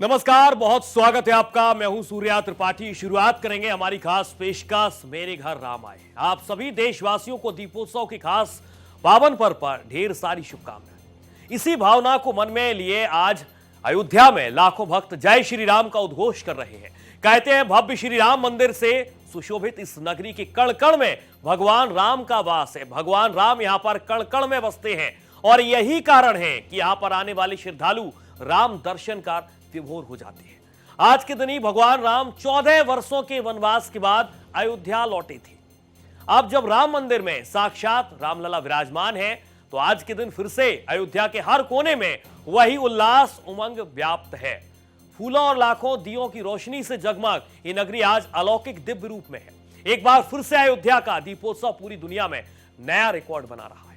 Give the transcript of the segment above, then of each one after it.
नमस्कार, बहुत स्वागत है आपका। मैं हूं सूर्या त्रिपाठी। शुरुआत करेंगे हमारी खास पेशकश मेरे घर राम आए। आप सभी देशवासियों को दीपोत्सव की खास पावन पर्व पर ढेर सारी शुभकामनाएं। इसी भावना को मन में लिए आज अयोध्या में लाखों भक्त जय श्री राम का उद्घोष कर रहे हैं। कहते हैं भव्य श्री राम मंदिर से सुशोभित इस नगरी के कण कण में भगवान राम का वास है। भगवान राम यहाँ पर कण कण में बसते हैं और यही कारण है कि यहाँ पर आने वाले श्रद्धालु राम दर्शन कर विभोर हो जाते हैं। आज के दिन ही भगवान राम 14 वर्षों के वनवास के बाद अयोध्या लौटे थे। अब जब राम मंदिर में साक्षात रामलला विराजमान है तो आज के दिन फिर से अयोध्या के हर कोने में वही उल्लास उमंग व्याप्त है। फूलों और लाखों दियों की रोशनी से जगमग ये नगरी आज अलौकिक दिव्य रूप में है। एक बार फिर से अयोध्या का दीपोत्सव पूरी दुनिया में नया रिकॉर्ड बना रहा है।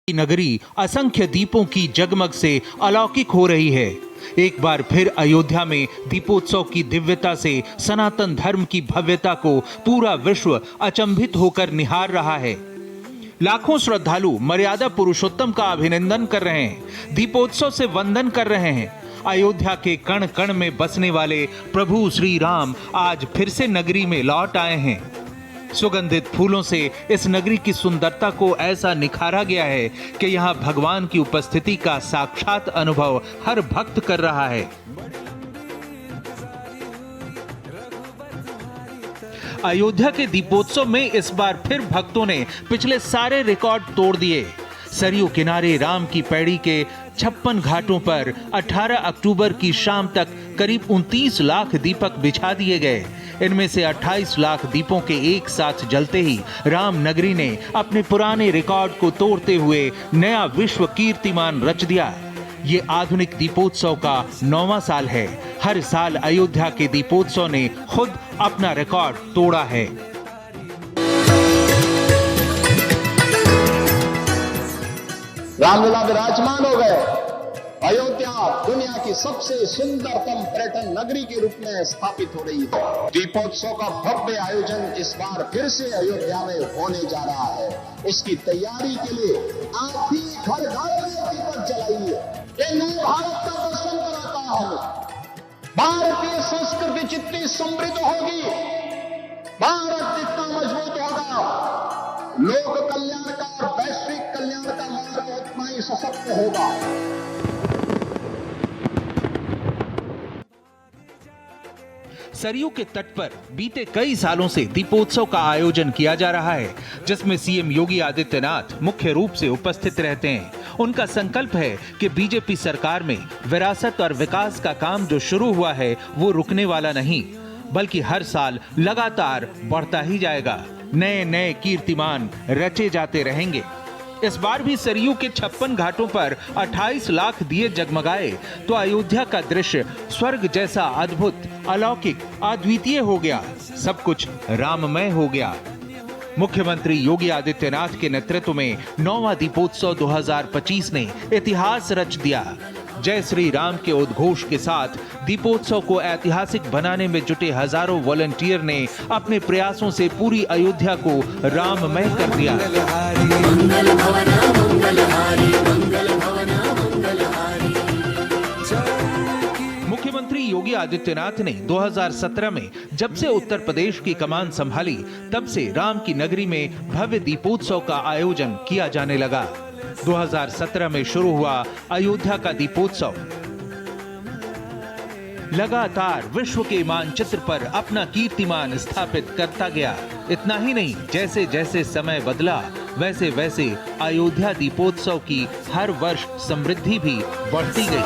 नगरी असंख्य दीपों की जगमग से अलौकिक हो रही है। एक बार फिर अयोध्या में दीपोत्सव की दिव्यता से सनातन धर्म की भव्यता को पूरा विश्व अचंभित होकर निहार रहा है। लाखों श्रद्धालु मर्यादा पुरुषोत्तम का अभिनंदन कर रहे हैं, दीपोत्सव से वंदन कर रहे हैं। अयोध्या के कण कण में बसने वाले प्रभु श्री राम आज फिर से नगरी में लौट आए हैं। सुगंधित फूलों से इस नगरी की सुंदरता को ऐसा निखारा गया है कि यहाँ भगवान की उपस्थिति का साक्षात अनुभव हर भक्त कर रहा है। अयोध्या के दीपोत्सव में इस बार फिर भक्तों ने पिछले सारे रिकॉर्ड तोड़ दिए। सरयू किनारे राम की पैड़ी के 56 घाटों पर 18 अक्टूबर की शाम तक करीब 29 लाख दीपक बिछा दिए गए। इनमें से 28 लाख दीपों के एक साथ जलते ही राम नगरी ने अपने पुराने रिकॉर्ड को तोड़ते हुए नया विश्व कीर्तिमान रच दिया। ये आधुनिक दीपोत्सव का 9वां साल है। हर साल अयोध्या के दीपोत्सव ने खुद अपना रिकॉर्ड तोड़ा है। रामलला विराजमान हो गए। अयोध्या दुनिया की सबसे सुंदरतम पर्यटन नगरी के रूप में स्थापित हो रही है। दीपोत्सव का भव्य आयोजन इस बार फिर से अयोध्या में होने जा रहा है। इसकी तैयारी के लिए आप ही घर घर में दीपक जलाइए। ये नए भारत का दर्शन कराता है हमें। भारतीय संस्कृति जितनी समृद्ध होगी, भारत जितना मजबूत होगा, लोक कल्याण का और वैश्विक कल्याण का मार्ग उतना ही सशक्त होगा। सरयू के तट पर बीते कई सालों से दीपोत्सव का आयोजन किया जा रहा है, जिसमें सीएम योगी आदित्यनाथ मुख्य रूप से उपस्थित रहते हैं। उनका संकल्प है कि बीजेपी सरकार में विरासत और विकास का काम जो शुरू हुआ है वो रुकने वाला नहीं, बल्कि हर साल लगातार बढ़ता ही जाएगा। नए नए कीर्तिमान रचे जाते रहेंगे। इस बार भी सरयू के 56 घाटों पर 28 लाख दिए जगमगाए तो अयोध्या का दृश्य स्वर्ग जैसा अद्भुत, अलौकिक, अद्वितीय हो गया। सब कुछ राममय हो गया। मुख्यमंत्री योगी आदित्यनाथ के नेतृत्व में 9वां दीपोत्सव 2025 ने इतिहास रच दिया। जय श्री राम के उद्घोष के साथ दीपोत्सव को ऐतिहासिक बनाने में जुटे हजारों वॉलंटियर ने अपने प्रयासों से पूरी अयोध्या को राममय कर दिया। मुख्यमंत्री योगी आदित्यनाथ ने 2017 में जब से उत्तर प्रदेश की कमान संभाली, तब से राम की नगरी में भव्य दीपोत्सव का आयोजन किया जाने लगा। 2017 में शुरू हुआ अयोध्या का दीपोत्सव। लगातार विश्व के मानचित्र पर अपना कीर्तिमान स्थापित करता गया। इतना ही नहीं, जैसे जैसे समय बदला वैसे वैसे अयोध्या दीपोत्सव की हर वर्ष समृद्धि भी बढ़ती गई।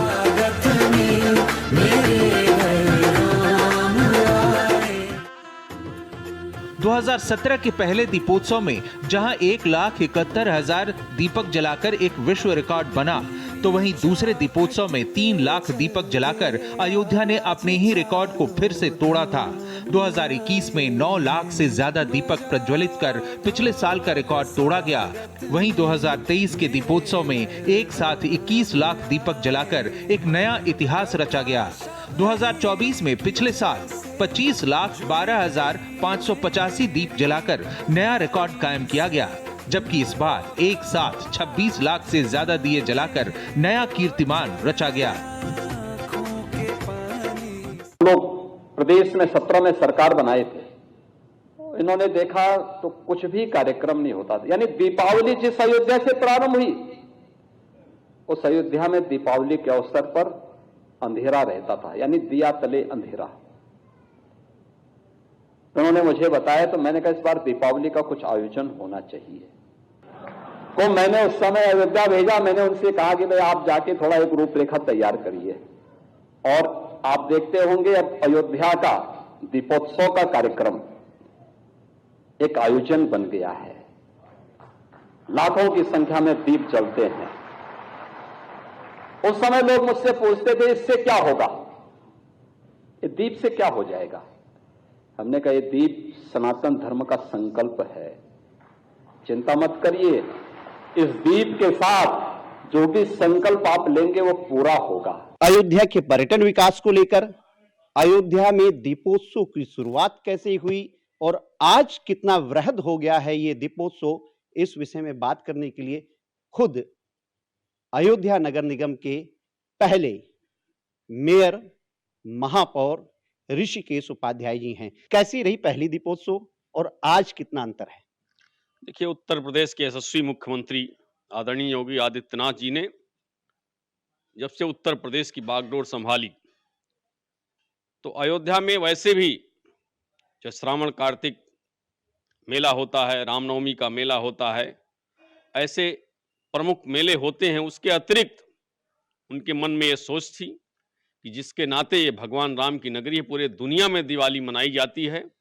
2017 के पहले दीपोत्सव में जहां 1,71,000 दीपक जलाकर एक विश्व रिकॉर्ड बना, तो वहीं दूसरे दीपोत्सव में 3 लाख दीपक जलाकर अयोध्या ने अपने ही रिकॉर्ड को फिर से तोड़ा था। 2021 में 9 लाख से ज्यादा दीपक प्रज्वलित कर पिछले साल का रिकॉर्ड तोड़ा गया। वहीं 2023 के दीपोत्सव में एक साथ 21 लाख दीपक जलाकर एक नया इतिहास रचा गया। 2024 में पिछले साल 25,12,585 दीप जलाकर नया रिकॉर्ड कायम किया गया, जबकि इस बार एक साथ 26 लाख से ज्यादा दिए जलाकर नया कीर्तिमान रचा गया। लोग प्रदेश में 17 में सरकार बनाए थे, इन्होंने देखा तो कुछ भी कार्यक्रम नहीं होता था। यानी दीपावली जिस अयोध्या से प्रारंभ हुई, उस अयोध्या में दीपावली के अवसर पर अंधेरा रहता था, यानी दिया तले अंधेरा। उन्होंने मुझे बताया तो मैंने कहा इस बार दीपावली का कुछ आयोजन होना चाहिए। को मैंने उस समय अयोध्या भेजा, मैंने उनसे कहा कि भाई आप जाके थोड़ा एक रूपरेखा तैयार करिए, और आप देखते होंगे अब अयोध्या का दीपोत्सव का कार्यक्रम एक आयोजन बन गया है। लाखों की संख्या में दीप जलते हैं। उस समय लोग मुझसे पूछते थे इससे क्या होगा, ये दीप से क्या हो जाएगा। हमने कहा ये दीप सनातन धर्म का संकल्प है, चिंता मत करिए, इस दीप के साथ जो भी संकल्प आप लेंगे वो पूरा होगा। अयोध्या के पर्यटन विकास को लेकर अयोध्या में दीपोत्सव की शुरुआत कैसे हुई और आज कितना वृहद हो गया है ये दीपोत्सव, इस विषय में बात करने के लिए खुद अयोध्या नगर निगम के पहले मेयर महापौर ऋषिकेश उपाध्याय जी हैं। कैसी रही पहली दीपोत्सव और आज कितना अंतर है? देखिए, उत्तर प्रदेश के यशस्वी मुख्यमंत्री आदरणीय योगी आदित्यनाथ जी ने जब से उत्तर प्रदेश की बागडोर संभाली, तो अयोध्या में वैसे भी जो श्रावण कार्तिक मेला होता है, रामनवमी का मेला होता है, ऐसे प्रमुख मेले होते हैं। उसके अतिरिक्त उनके मन में ये सोच थी कि जिसके नाते ये भगवान राम की नगरी है, पूरे दुनिया में दिवाली मनाई जाती है,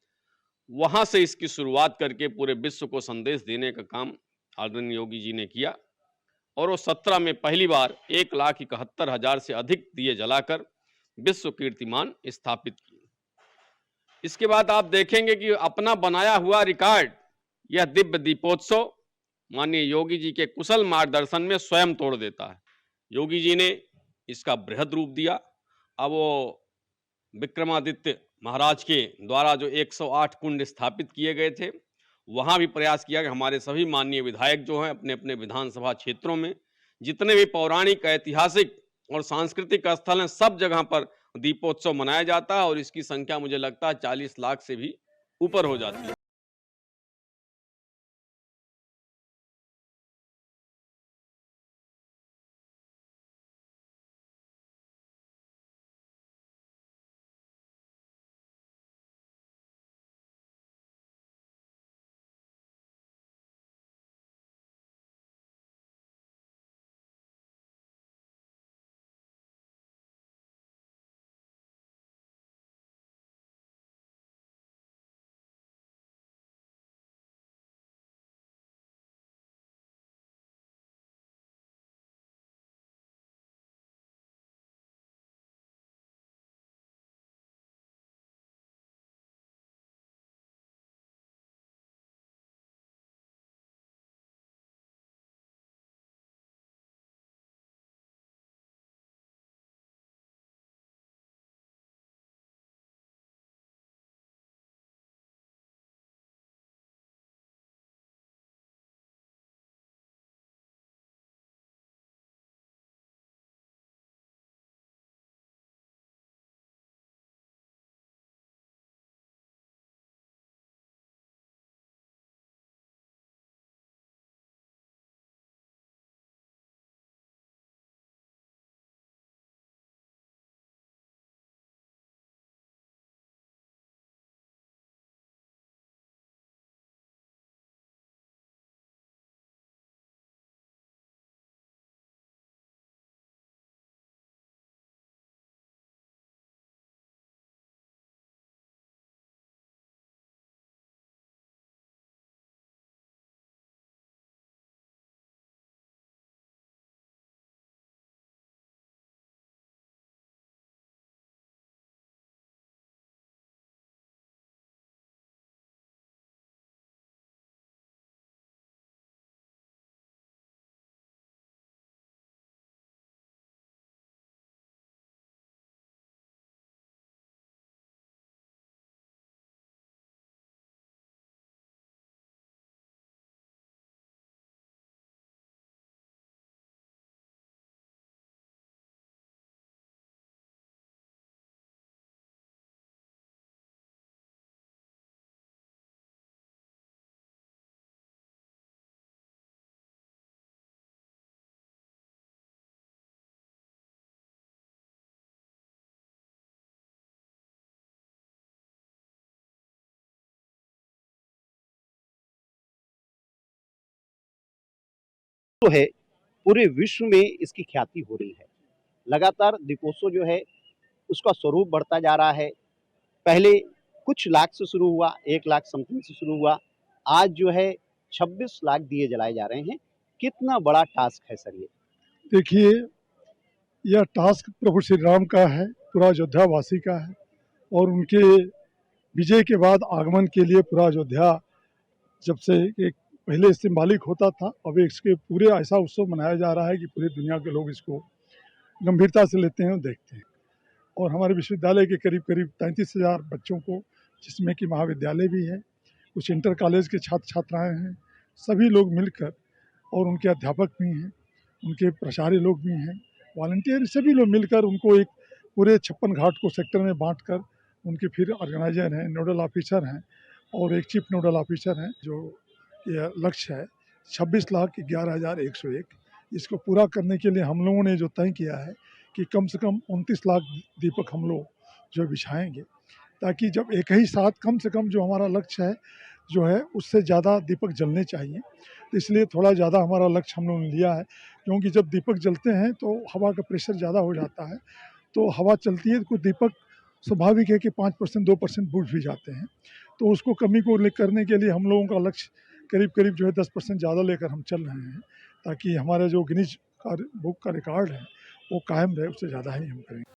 वहां से इसकी शुरुआत करके पूरे विश्व को संदेश देने का काम आदरणीय योगी जी ने किया। और वो 17 में पहली बार 1,71,000 से अधिक दिए जलाकर विश्व कीर्तिमान स्थापित किए। इसके बाद आप देखेंगे कि अपना बनाया हुआ रिकॉर्ड यह दिव्य दीपोत्सव माननीय योगी जी के कुशल मार्गदर्शन में स्वयं तोड़ देता है। योगी जी ने इसका बृहद रूप दिया। अब वो विक्रमादित्य महाराज के द्वारा जो 108 कुंड स्थापित किए गए थे, वहां भी प्रयास किया कि हमारे सभी माननीय विधायक जो हैं अपने अपने विधानसभा क्षेत्रों में जितने भी पौराणिक, ऐतिहासिक और सांस्कृतिक स्थल हैं, सब जगह पर दीपोत्सव मनाया जाता है और इसकी संख्या मुझे लगता है 40 लाख से भी ऊपर हो जाती है। तो है पूरे विश्व में इसकी ख्याति हो रही है। लगातार दीपोत्सव जो है उसका स्वरूप बढ़ता जा रहा है। पहले कुछ लाख से शुरू हुआ, 1 लाख समथिंग से शुरू हुआ, आज जो है 26 लाख दिए जलाए जा रहे हैं। कितना बड़ा टास्क है सर ये? देखिए, यह टास्क प्रभु श्री राम का है, पूरा अयोध्या वासी का है और उनके विजय के बाद आगमन के लिए पूरा अयोध्या जब से एक पहले सिंबॉलिक होता था, अब इसके पूरे ऐसा उत्सव मनाया जा रहा है कि पूरी दुनिया के लोग इसको गंभीरता से लेते हैं और देखते हैं। और हमारे विश्वविद्यालय के करीब करीब 33,000 बच्चों को, जिसमें कि महाविद्यालय भी है, कुछ इंटर कॉलेज के छात्र छात्राएँ हैं, सभी लोग मिलकर और उनके अध्यापक भी हैं, उनके प्राचार्य लोग भी हैं, वॉलंटियर सभी लोग मिलकर उनको एक पूरे 56 घाट को सेक्टर में बाँटकर उनके फिर ऑर्गेनाइजर हैं, नोडल ऑफिसर हैं और एक चीफ नोडल ऑफिसर हैं। जो ये लक्ष्य है 26,11,101, इसको पूरा करने के लिए हम लोगों ने जो तय किया है कि कम से कम 29 लाख दीपक हम लोग जो बिछाएंगे, ताकि जब एक ही साथ कम से कम जो हमारा लक्ष्य है जो है उससे ज़्यादा दीपक जलने चाहिए। तो इसलिए थोड़ा ज़्यादा हमारा लक्ष्य हम लोगों ने लिया है, क्योंकि जब दीपक जलते हैं तो हवा का प्रेशर ज़्यादा हो जाता है, तो हवा चलती है तो कुछ दीपक स्वाभाविक है कि 5% 2% बुझ भी जाते हैं। तो उसको कमी को करने के लिए हम लोगों का लक्ष्य करीब करीब जो है 10% ज़्यादा लेकर हम चल रहे हैं, ताकि हमारा जो गिनीज का बुक का रिकॉर्ड है वो कायम रहे, उससे ज़्यादा ही हम करेंगे।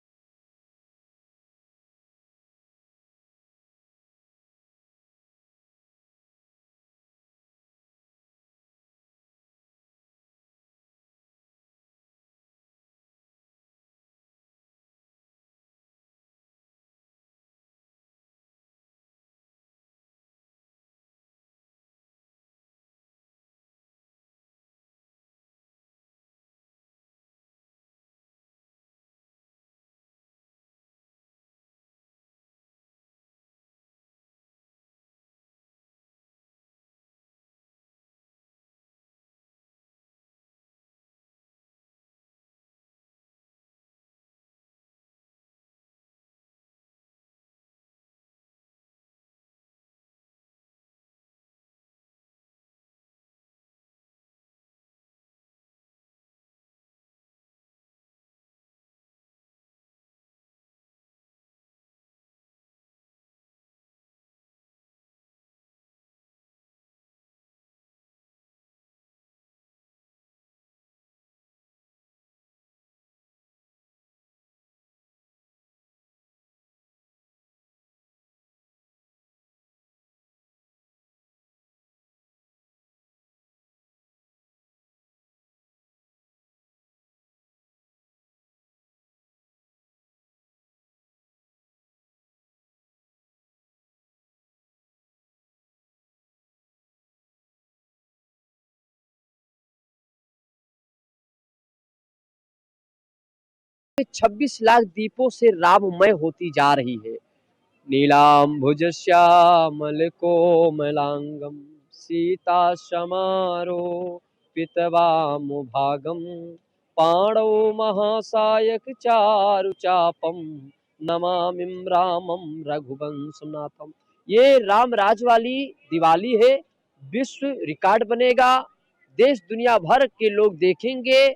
ये 26 लाख दीपों से राममय होती जा रही है। नीलाम्भुजश्यामलकोमलांगं सीता समारोपितवामुभागं पाणौ महासायक चारुचापम नमामिं रामं रघुवंशनाथम। ये राम राज वाली दिवाली है, विश्व रिकॉर्ड बनेगा, देश दुनिया भर के लोग देखेंगे।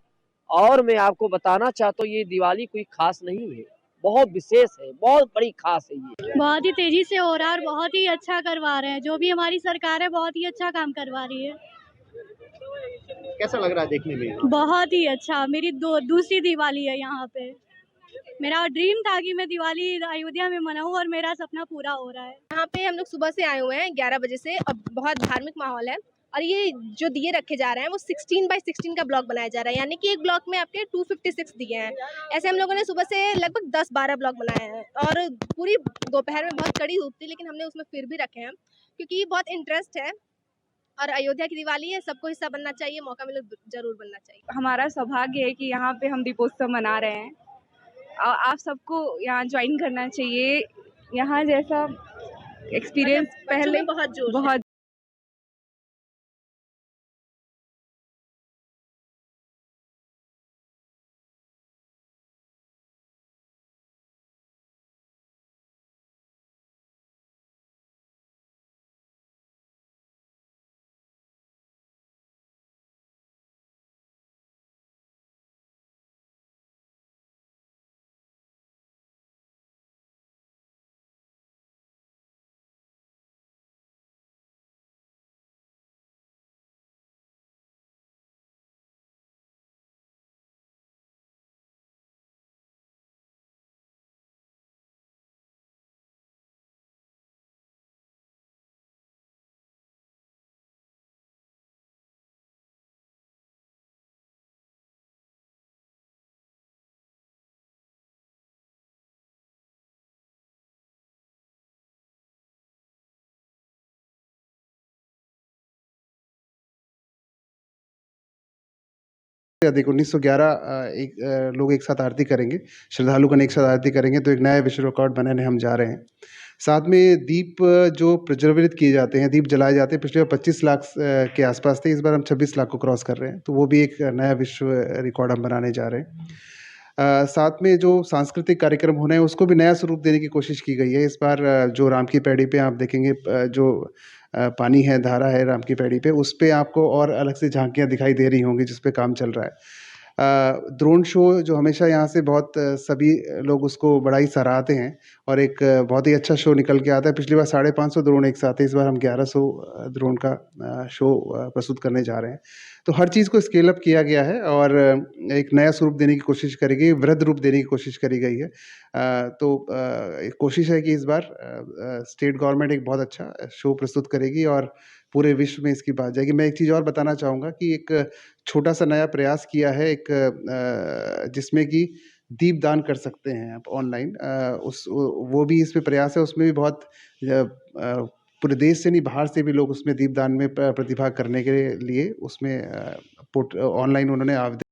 और मैं आपको बताना चाहता हूँ ये दिवाली कोई खास नहीं है, बहुत विशेष है, बहुत बड़ी खास है ये। बहुत ही तेजी से हो रहा है और बहुत ही अच्छा करवा रहे हैं। जो भी हमारी सरकार है बहुत ही अच्छा काम करवा रही है। कैसा लग रहा है देखने में? बहुत ही अच्छा। मेरी दूसरी दिवाली है यहाँ पे। मेरा ड्रीम था कि मैं दिवाली अयोध्या में मनाऊं और मेरा सपना पूरा हो रहा है। यहाँ पे हम लोग सुबह से आए हुए हैं 11 बजे से, अब बहुत धार्मिक माहौल है। और ये जो दिए रखे जा रहे हैं वो 16 बाय 16 का ब्लॉक बनाया जा रहा है, यानी कि एक ब्लॉक में आपके 256 दिए हैं। ऐसे हम लोगों ने सुबह से लगभग 10-12 ब्लॉक बनाए हैं और पूरी दोपहर में बहुत कड़ी धूप थी, लेकिन हमने उसमें फिर भी रखे हैं क्योंकि बहुत इंटरेस्ट है और अयोध्या की दिवाली है, सबको हिस्सा बनना चाहिए, मौका मिले जरूर बनना चाहिए। हमारा सौभाग्य है कि यहाँ पे हम दीपोत्सव मना रहे हैं। आप सबको यहाँ ज्वाइन करना चाहिए। यहाँ जैसा एक्सपीरियंस पहले बहुत अधिक 1911 लोग एक साथ आरती करेंगे, श्रद्धालुगण एक साथ आरती करेंगे, तो एक नया विश्व रिकॉर्ड बनाने हम जा रहे हैं। साथ में दीप जो प्रज्वलित किए जाते हैं, दीप जलाए जाते हैं, पिछले बार 25 लाख के आसपास थे, इस बार हम 26 लाख को क्रॉस कर रहे हैं, तो वो भी एक नया विश्व रिकॉर्ड हम बनाने जा रहे हैं। साथ में जो सांस्कृतिक कार्यक्रम होने हैं उसको भी नया स्वरूप देने की कोशिश की गई है। इस बार जो राम की पैड़ी पे आप देखेंगे जो पानी है, धारा है राम की पैड़ी पे, उस पे आपको और अलग से झांकियाँ दिखाई दे रही होंगी जिस पे काम चल रहा है। ड्रोन शो जो हमेशा यहाँ से बहुत सभी लोग उसको बड़ा ही सराहते हैं और एक बहुत ही अच्छा शो निकल के आता है। पिछली बार 550 ड्रोन एक साथ थे, इस बार हम 1100 ड्रोन का शो प्रस्तुत करने जा रहे हैं। तो हर चीज़ को स्केल अप किया गया है और एक नया स्वरूप देने की कोशिश करी गई, वृहद रूप देने की कोशिश करी गई है। एक कोशिश है कि इस बार स्टेट गवर्नमेंट एक बहुत अच्छा शो प्रस्तुत करेगी और पूरे विश्व में इसकी बात जाएगी। मैं एक चीज़ और बताना चाहूँगा कि एक छोटा-सा नया प्रयास किया है जिसमें कि दीपदान कर सकते हैं आप ऑनलाइन। वो भी इसमें प्रयास है, उसमें भी बहुत पूरे देश से नहीं, बाहर से भी लोग उसमें दीपदान में प्रतिभाग करने के लिए उसमें ऑनलाइन उन्होंने आवेदन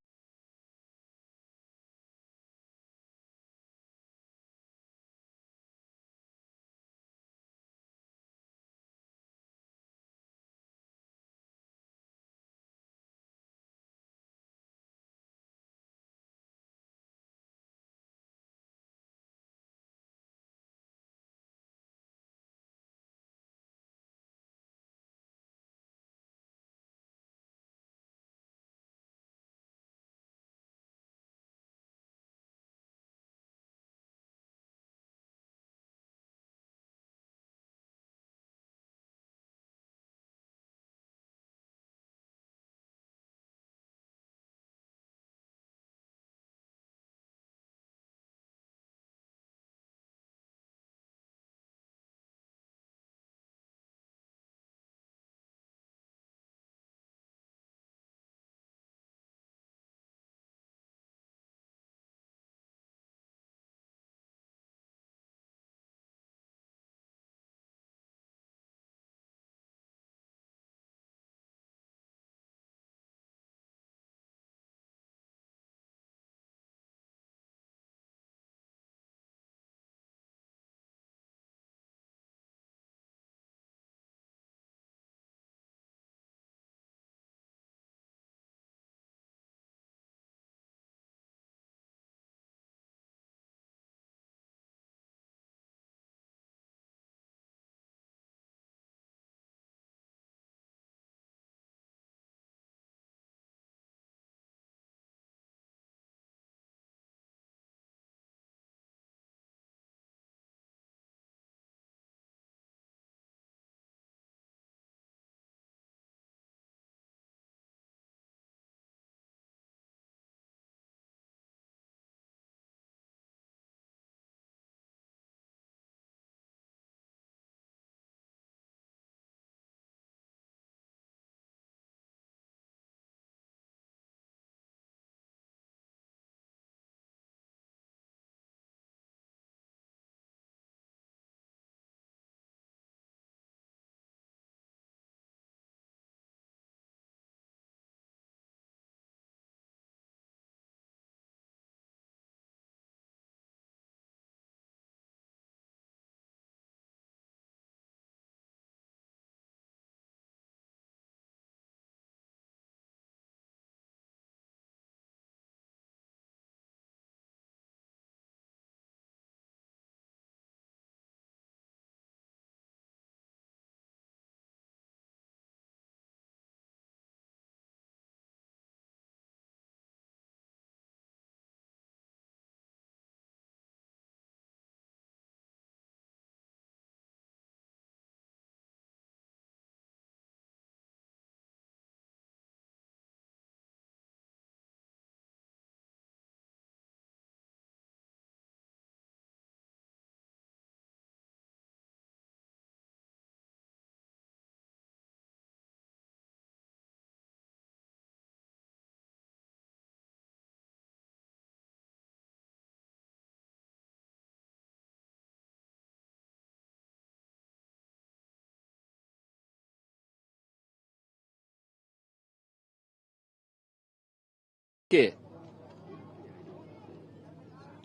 के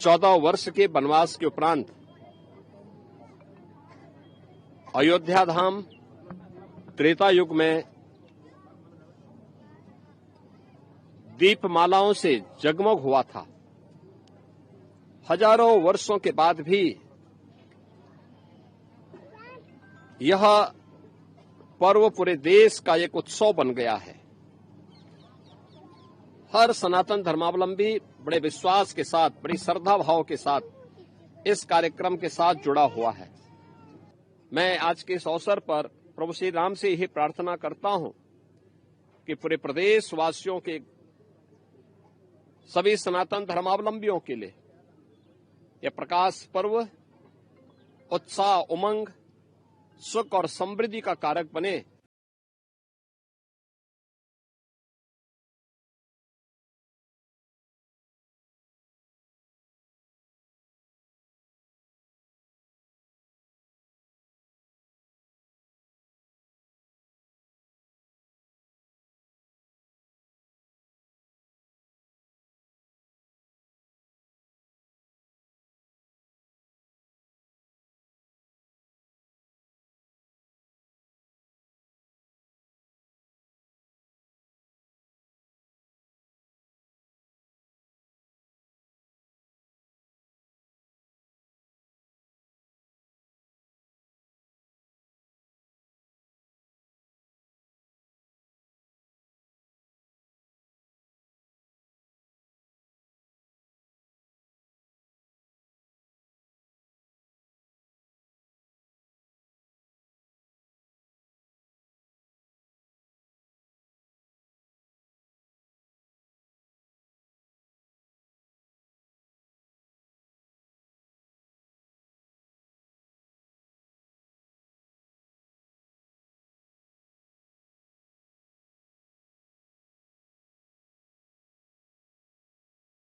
14 वर्ष के वनवास के उपरांत अयोध्या धाम त्रेता युग में दीपमालाओं से जगमग हुआ था। हजारों वर्षों के बाद भी यह पर्व पूरे देश का एक उत्सव बन गया है। हर सनातन धर्मावलंबी बड़े विश्वास के साथ, बड़ी श्रद्धा भाव के साथ इस कार्यक्रम के साथ जुड़ा हुआ है। मैं आज के इस अवसर पर प्रभु श्री राम से यही प्रार्थना करता हूं कि पूरे प्रदेश वासियों के, सभी सनातन धर्मावलंबियों के लिए यह प्रकाश पर्व उत्साह, उमंग, सुख और समृद्धि का कारक बने।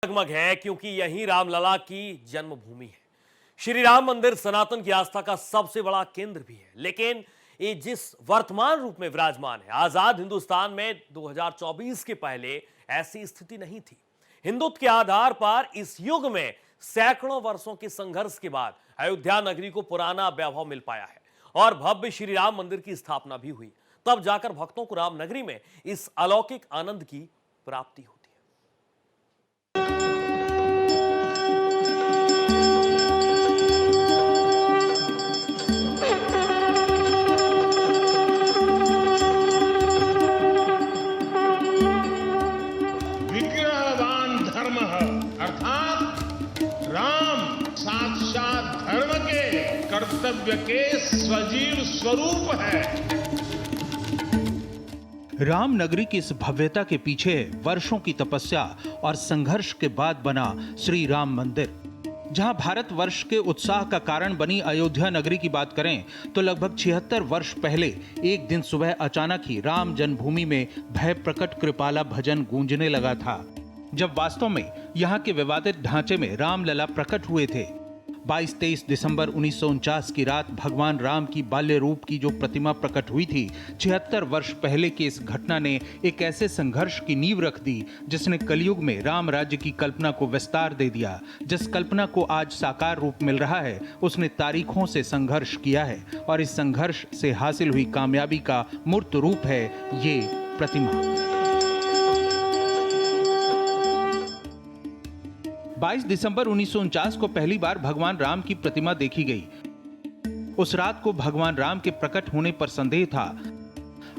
जगमग है क्योंकि यही रामलला की जन्मभूमि है। श्री राम मंदिर सनातन की आस्था का सबसे बड़ा केंद्र भी है, लेकिन ये जिस वर्तमान रूप में विराजमान है, आजाद हिंदुस्तान में 2024 के पहले ऐसी स्थिति नहीं थी। हिंदुत्व के आधार पर इस युग में सैकड़ों वर्षों के संघर्ष के बाद अयोध्या नगरी को पुराना वैभव मिल पाया है और भव्य श्री राम मंदिर की स्थापना भी हुई। तब जाकर भक्तों को राम नगरी में इस अलौकिक आनंद की प्राप्ति होती है। विग्रहवान धर्म अर्थात राम साक्षात धर्म के कर्तव्य के सजीव स्वरूप है। राम नगरी की इस भव्यता के पीछे वर्षों की तपस्या और संघर्ष के बाद बना श्री राम मंदिर। जहां भारत वर्ष के उत्साह का कारण बनी अयोध्या नगरी की बात करें तो लगभग 76 वर्ष पहले एक दिन सुबह अचानक ही राम जन्मभूमि में भय प्रकट कृपाला भजन गूंजने लगा था, जब वास्तव में यहां के विवादित ढांचे में रामलला प्रकट हुए थे। 22-23 दिसंबर 1949 की रात भगवान राम की बाल्य रूप की जो प्रतिमा प्रकट हुई थी, 76 वर्ष पहले की इस घटना ने एक ऐसे संघर्ष की नींव रख दी जिसने कलयुग में राम राज्य की कल्पना को विस्तार दे दिया। जिस कल्पना को आज साकार रूप मिल रहा है, उसने तारीखों से संघर्ष किया है और इस संघर्ष से हासिल हुई कामयाबी का मूर्त रूप है ये प्रतिमा। 22 दिसंबर 1949 को पहली बार भगवान राम की प्रतिमा देखी गई। उस रात को भगवान राम के प्रकट होने पर संदेह था।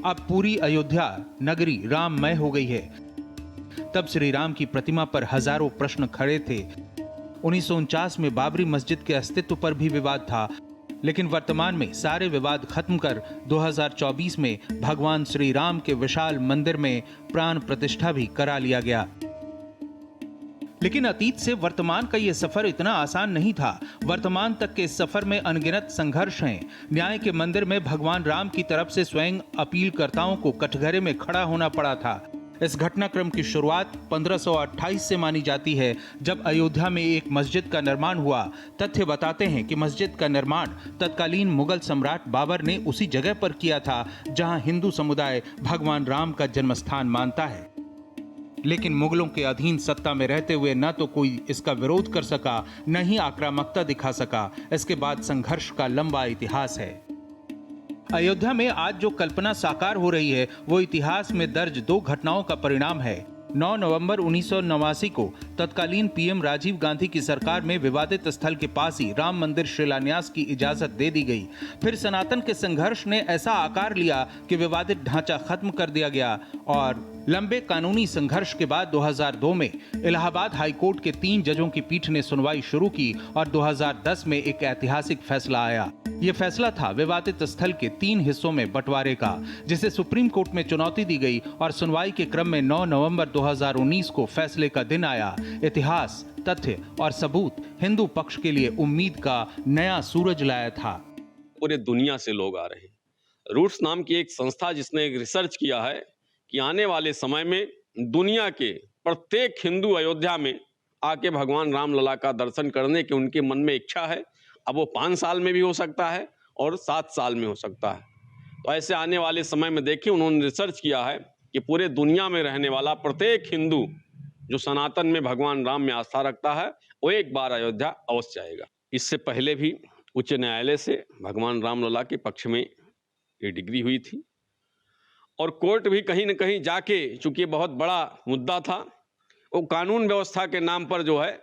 अब पूरी अयोध्या नगरी राममय हो गई है। तब श्री राम की प्रतिमा पर हजारों प्रश्न खड़े थे। 1949 में बाबरी मस्जिद के अस्तित्व पर भी विवाद था, लेकिन वर्तमान में सारे विवाद खत्म कर 2024 में भगवान श्री राम के विशाल मंदिर में प्राण प्रतिष्ठा भी करा लिया गया। लेकिन अतीत से वर्तमान का यह सफर इतना आसान नहीं था। वर्तमान तक के इस सफर में अनगिनत संघर्ष हैं। न्याय के मंदिर में भगवान राम की तरफ से स्वयं अपीलकर्ताओं को कटघरे में खड़ा होना पड़ा था। इस घटनाक्रम की शुरुआत 1528 से मानी जाती है, जब अयोध्या में एक मस्जिद का निर्माण हुआ। तथ्य बताते हैं कि मस्जिद का निर्माण तत्कालीन मुगल सम्राट बाबर ने उसी जगह पर किया था जहां हिंदू समुदाय भगवान राम का जन्मस्थान मानता है। लेकिन मुगलों के अधीन सत्ता में रहते हुए न तो कोई इसका विरोध कर सका, न ही आक्रामकता दिखा सका। इसके बाद संघर्ष का लंबा इतिहास है। अयोध्या में आज जो कल्पना साकार हो रही है वो इतिहास में दर्ज 2 घटनाओं का परिणाम है। 9 नवंबर 1989 को तत्कालीन पीएम राजीव गांधी की सरकार में विवादित स्थल के पास ही राम मंदिर शिलान्यास की इजाजत दे दी गई। फिर सनातन के संघर्ष ने ऐसा आकार लिया कि विवादित ढांचा खत्म कर दिया गया और लंबे कानूनी संघर्ष के बाद 2002 में इलाहाबाद हाईकोर्ट के 3 जजों की पीठ ने सुनवाई शुरू की और 2010 में एक ऐतिहासिक फैसला आया। ये फैसला था विवादित स्थल के 3 हिस्सों में बंटवारे का, जिसे सुप्रीम कोर्ट में चुनौती दी गई और सुनवाई के क्रम में 9 नवंबर 2019 को फैसले का दिन आया। इतिहास, तथ्य और सबूत हिंदू पक्ष के लिए उम्मीद का नया सूरज लाया था। पूरे दुनिया से लोग आ रहे हैं। रूट्स नाम की एक संस्था जिसने एक रिसर्च किया है कि आने वाले समय में दुनिया के प्रत्येक हिंदू अयोध्या में आके भगवान रामलला का दर्शन करने की उनके मन में इच्छा है। अब वो 5 साल में भी हो सकता है और 7 साल में हो सकता है। तो ऐसे आने वाले समय में देखिए, उन्होंने रिसर्च किया है कि पूरे दुनिया में रहने वाला प्रत्येक हिंदू जो सनातन में भगवान राम में आस्था रखता है वो एक बार अयोध्या अवश्य आएगा। इससे पहले भी उच्च न्यायालय से भगवान रामलला के पक्ष में ये डिग्री हुई थी और कोर्ट भी कहीं न कहीं जाके, चूंकि बहुत बड़ा मुद्दा था, वो कानून व्यवस्था के नाम पर जो है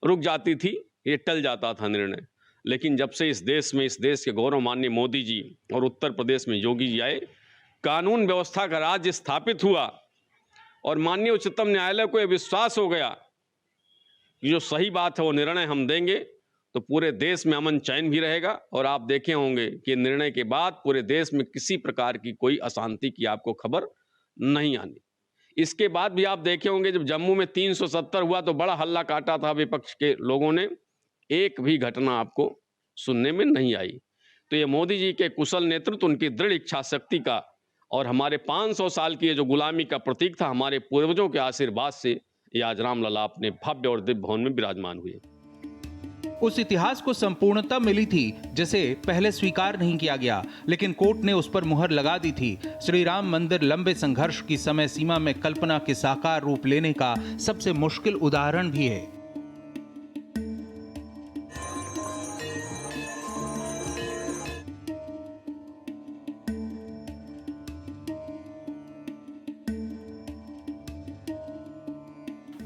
रुक जाती थी, ये टल जाता था निर्णय। लेकिन जब से इस देश के गौरवमान्य मोदी जी और उत्तर प्रदेश में योगी जी आए, कानून व्यवस्था का राज्य स्थापित हुआ और माननीय उच्चतम न्यायालय को यह विश्वास हो गया कि जो सही बात है वो निर्णय हम देंगे तो पूरे देश में अमन चैन भी रहेगा। और आप देखे होंगे कि निर्णय के बाद पूरे देश में किसी प्रकार की कोई अशांति की आपको खबर नहीं आनी। इसके बाद भी आप देखे होंगे जब जम्मू में 370 हुआ तो बड़ा हल्ला काटा था विपक्ष के लोगों ने, एक भी घटना आपको सुनने में नहीं आई। तो ये मोदी जी के कुशल नेतृत्व, उनकी दृढ़ इच्छा शक्ति का और हमारे 500 साल की जो गुलामी का प्रतीक था, हमारे पूर्वजों के आशीर्वाद से ये आज रामलला अपने भव्य और दिव्य भवन में विराजमान हुए। उस इतिहास को संपूर्णता मिली थी जिसे पहले स्वीकार नहीं किया गया, लेकिन कोर्ट ने उस पर मुहर लगा दी थी। श्री राम मंदिर लंबे संघर्ष की समय सीमा में कल्पना के साकार रूप लेने का सबसे मुश्किल उदाहरण भी है।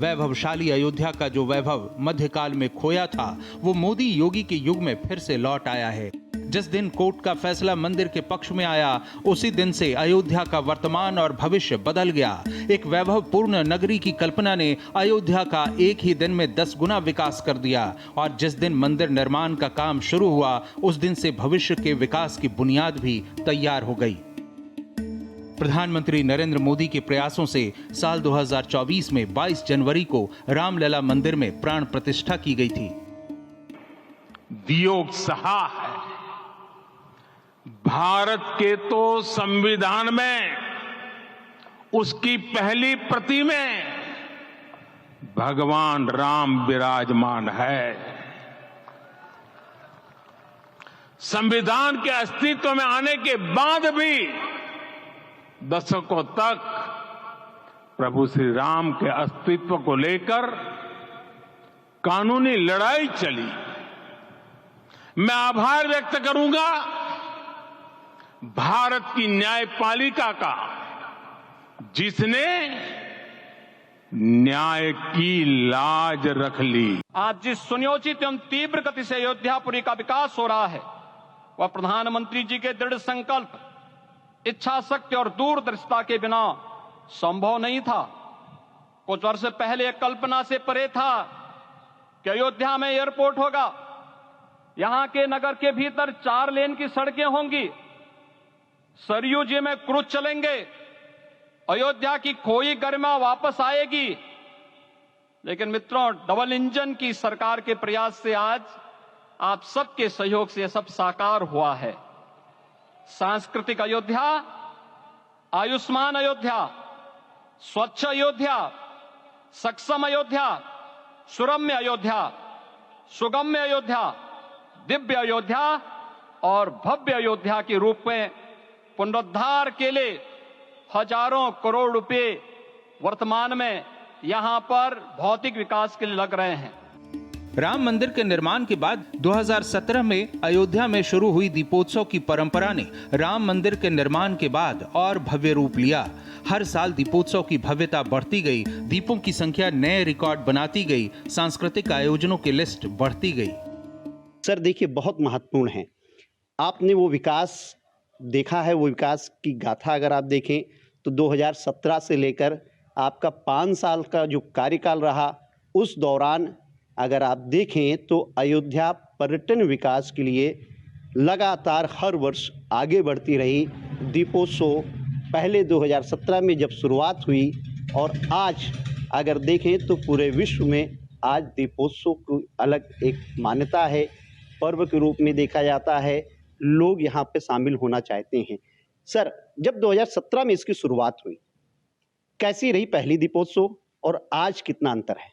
वैभवशाली अयोध्या का जो वैभव मध्यकाल में खोया था वो मोदी योगी के युग में फिर से लौट आया है। जिस दिन कोर्ट का फैसला मंदिर के पक्ष में आया उसी दिन से अयोध्या का वर्तमान और भविष्य बदल गया। एक वैभवपूर्ण नगरी की कल्पना ने अयोध्या का एक ही दिन में 10 गुना विकास कर दिया और जिस दिन मंदिर निर्माण का काम शुरू हुआ उस दिन से भविष्य के विकास की बुनियाद भी तैयार हो गई। प्रधानमंत्री नरेंद्र मोदी के प्रयासों से साल 2024 में 22 जनवरी को रामलला मंदिर में प्राण प्रतिष्ठा की गई थी। वियोग सहा है। भारत के तो संविधान में उसकी पहली प्रति में भगवान राम विराजमान है। संविधान के अस्तित्व में आने के बाद भी दशकों तक प्रभु श्री राम के अस्तित्व को लेकर कानूनी लड़ाई चली। मैं आभार व्यक्त करूंगा भारत की न्यायपालिका का, जिसने न्याय की लाज रख ली। आज जिस सुनियोजित एवं तीव्र गति से अयोध्यापुरी का विकास हो रहा है वह प्रधानमंत्री जी के दृढ़ संकल्प, इच्छा शक्ति और दूरदर्शिता के बिना संभव नहीं था। कुछ वर्ष पहले कल्पना से परे था कि अयोध्या में एयरपोर्ट होगा, यहां के नगर के भीतर 4 लेन की सड़कें होंगी, सरयू जी में क्रूज चलेंगे, अयोध्या की खोई गरिमा वापस आएगी। लेकिन मित्रों, डबल इंजन की सरकार के प्रयास से आज आप सबके सहयोग से यह सब साकार हुआ है। सांस्कृतिक अयोध्या, आयुष्मान अयोध्या, स्वच्छ अयोध्या, सक्षम अयोध्या, सुरम्य अयोध्या, सुगम्य अयोध्या, दिव्य अयोध्या और भव्य अयोध्या के रूप में पुनरुद्धार के लिए हजारों करोड़ रुपए वर्तमान में यहां पर भौतिक विकास के लिए लग रहे हैं। राम मंदिर के निर्माण के बाद 2017 में अयोध्या में शुरू हुई दीपोत्सव की परंपरा ने राम मंदिर के निर्माण के बाद और भव्य रूप लिया। हर साल दीपोत्सव की भव्यता बढ़ती गई, दीपों की संख्या नए रिकॉर्ड बनाती गई, सांस्कृतिक आयोजनों की लिस्ट बढ़ती गई। सर देखिए, बहुत महत्वपूर्ण है। आपने वो विकास देखा है, वो विकास की गाथा अगर आप देखें तो 2017 से लेकर आपका 5 साल का जो कार्यकाल रहा, उस दौरान अगर आप देखें तो अयोध्या पर्यटन विकास के लिए लगातार हर वर्ष आगे बढ़ती रही। दीपोत्सव पहले 2017 में जब शुरुआत हुई और आज अगर देखें तो पूरे विश्व में आज दीपोत्सव की अलग एक मान्यता है, पर्व के रूप में देखा जाता है, लोग यहाँ पे शामिल होना चाहते हैं। सर, जब 2017 में इसकी शुरुआत हुई, कैसी रही पहली दीपोत्सव और आज कितना अंतर है?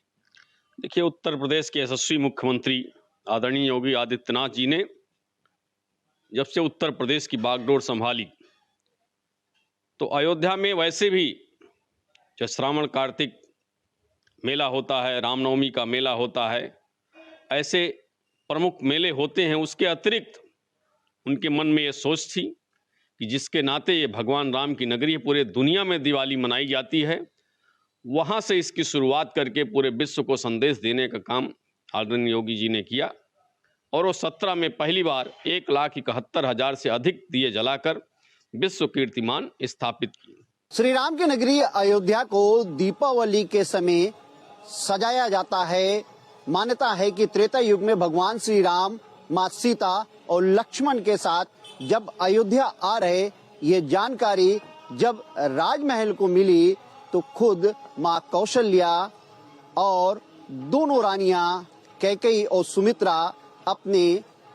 देखिए, उत्तर प्रदेश के यशस्वी मुख्यमंत्री आदरणीय योगी आदित्यनाथ जी ने जब से उत्तर प्रदेश की बागडोर संभाली तो अयोध्या में वैसे भी जो श्रावण कार्तिक मेला होता है, रामनवमी का मेला होता है, ऐसे प्रमुख मेले होते हैं। उसके अतिरिक्त उनके मन में ये सोच थी कि जिसके नाते ये भगवान राम की नगरी है, पूरे दुनिया में दिवाली मनाई जाती है, वहाँ से इसकी शुरुआत करके पूरे विश्व को संदेश देने का काम आदरणीय योगी जी ने किया और वो 17 में पहली बार 1,71,000 से अधिक दिए जलाकर विश्व कीर्तिमान स्थापित किए। श्री राम की नगरी अयोध्या को दीपावली के समय सजाया जाता है। मान्यता है कि त्रेता युग में भगवान श्री राम माँ सीता और लक्ष्मण के साथ जब अयोध्या आ रहे, ये जानकारी जब राजमहल को मिली तो खुद माँ कौशल्या और दोनों रानियां कैकेयी और सुमित्रा अपने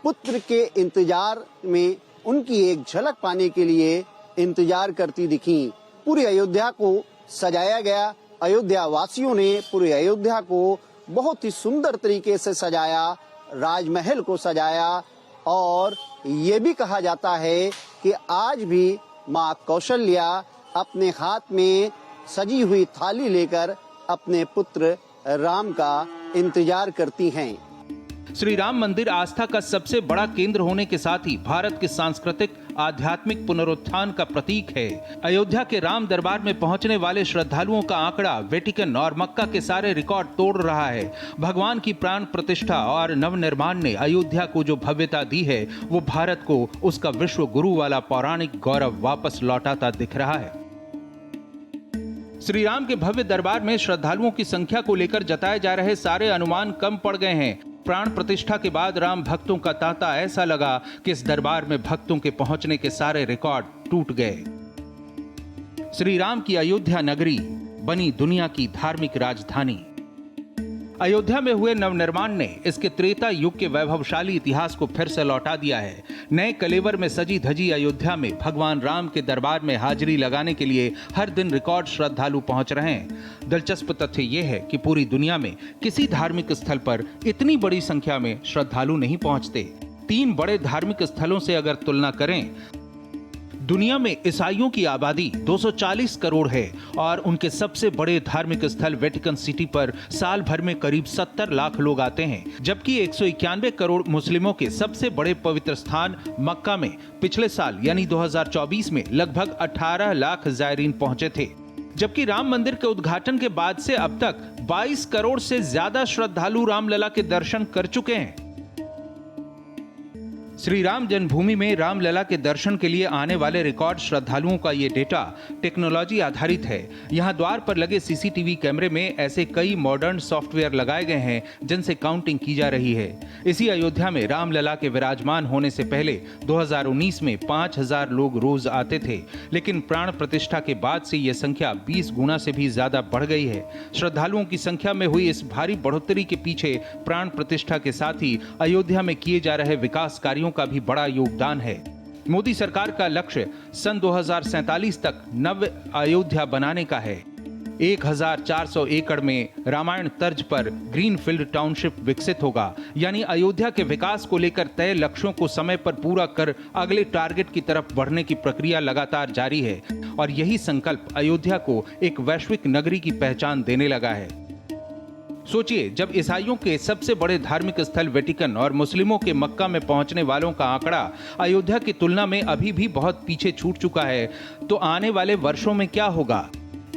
पुत्र के इंतजार में उनकी एक झलक पाने के लिए इंतजार करती दिखी। पूरी अयोध्या को सजाया गया। अयोध्या वासियों ने पूरी अयोध्या को बहुत ही सुंदर तरीके से सजाया, राजमहल को सजाया और ये भी कहा जाता है कि आज भी माँ कौशल्या अपने हाथ में सजी हुई थाली लेकर अपने पुत्र राम का इंतजार करती हैं। श्री राम मंदिर आस्था का सबसे बड़ा केंद्र होने के साथ ही भारत के सांस्कृतिक आध्यात्मिक पुनरुत्थान का प्रतीक है। अयोध्या के राम दरबार में पहुंचने वाले श्रद्धालुओं का आंकड़ा वेटिकन और मक्का के सारे रिकॉर्ड तोड़ रहा है। भगवान की प्राण प्रतिष्ठा और नवनिर्माण ने अयोध्या को जो भव्यता दी है, वो भारत को उसका विश्व गुरु वाला पौराणिक गौरव वापस लौटाता दिख रहा है। श्री राम के भव्य दरबार में श्रद्धालुओं की संख्या को लेकर जताए जा रहे सारे अनुमान कम पड़ गए हैं। प्राण प्रतिष्ठा के बाद राम भक्तों का तांता ऐसा लगा कि इस दरबार में भक्तों के पहुंचने के सारे रिकॉर्ड टूट गए। श्री राम की अयोध्या नगरी बनी दुनिया की धार्मिक राजधानी। अयोध्या में हुए नवनिर्माण ने इसके त्रेता युग के वैभवशाली इतिहास को फिर से लौटा दिया है। नए कलेवर में सजी धजी अयोध्या में भगवान राम के दरबार में हाजिरी लगाने के लिए हर दिन रिकॉर्ड श्रद्धालु पहुंच रहे हैं। दिलचस्प तथ्य यह है कि पूरी दुनिया में किसी धार्मिक स्थल पर इतनी बड़ी संख्या में श्रद्धालु नहीं पहुंचते। 3 बड़े धार्मिक स्थलों से अगर तुलना करें, दुनिया में ईसाइयों की आबादी 240 करोड़ है और उनके सबसे बड़े धार्मिक स्थल वेटिकन सिटी पर साल भर में करीब 70 लाख लोग आते हैं, जबकि 191 करोड़ मुस्लिमों के सबसे बड़े पवित्र स्थान मक्का में पिछले साल यानी 2024 में लगभग 18 लाख जायरीन पहुंचे थे। जबकि राम मंदिर के उद्घाटन के बाद से अब तक 22 करोड़ से ज्यादा श्रद्धालु रामलला के दर्शन कर चुके हैं। श्री राम जन्मभूमि में रामलला के दर्शन के लिए आने वाले रिकॉर्ड श्रद्धालुओं का ये डेटा टेक्नोलॉजी आधारित है। यहाँ द्वार पर लगे सीसीटीवी कैमरे में ऐसे कई मॉडर्न सॉफ्टवेयर लगाए गए हैं जिनसे काउंटिंग की जा रही है। इसी अयोध्या में रामलला के विराजमान होने से पहले 2019 में 5000 लोग रोज आते थे, लेकिन प्राण प्रतिष्ठा के बाद से यह संख्या 20 गुना से भी ज्यादा बढ़ गई है। श्रद्धालुओं की संख्या में हुई इस भारी बढ़ोतरी के पीछे प्राण प्रतिष्ठा के साथ ही अयोध्या में किए जा रहे विकास कार्यों का भी बड़ा योगदान है। मोदी सरकार का लक्ष्य सन 2047 तक नव अयोध्या बनाने का है। 1400 एकड़ में रामायण तर्ज पर ग्रीनफील्ड टाउनशिप विकसित होगा, यानी अयोध्या के विकास को लेकर तय लक्ष्यों को समय पर पूरा कर अगले टारगेट की तरफ बढ़ने की प्रक्रिया लगातार जारी है और यही संकल्प अयोध्या को एक वैश्विक नगरी की पहचान देने लगा है। सोचिए, जब ईसाइयों के सबसे बड़े धार्मिक स्थल वेटिकन और मुस्लिमों के मक्का में पहुंचने वालों का आंकड़ा अयोध्या की तुलना में अभी भी बहुत पीछे छूट चुका है, तो आने वाले वर्षों में क्या होगा?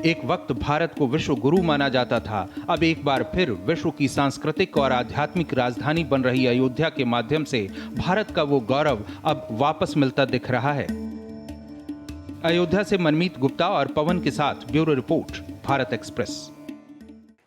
एक वक्त भारत को विश्व गुरु माना जाता था, अब एक बार फिर विश्व की सांस्कृतिक और आध्यात्मिक राजधानी बन रही अयोध्या के माध्यम से भारत का वो गौरव अब वापस मिलता दिख रहा है। अयोध्या से मनमीत गुप्ता और पवन के साथ ब्यूरो रिपोर्ट, भारत एक्सप्रेस।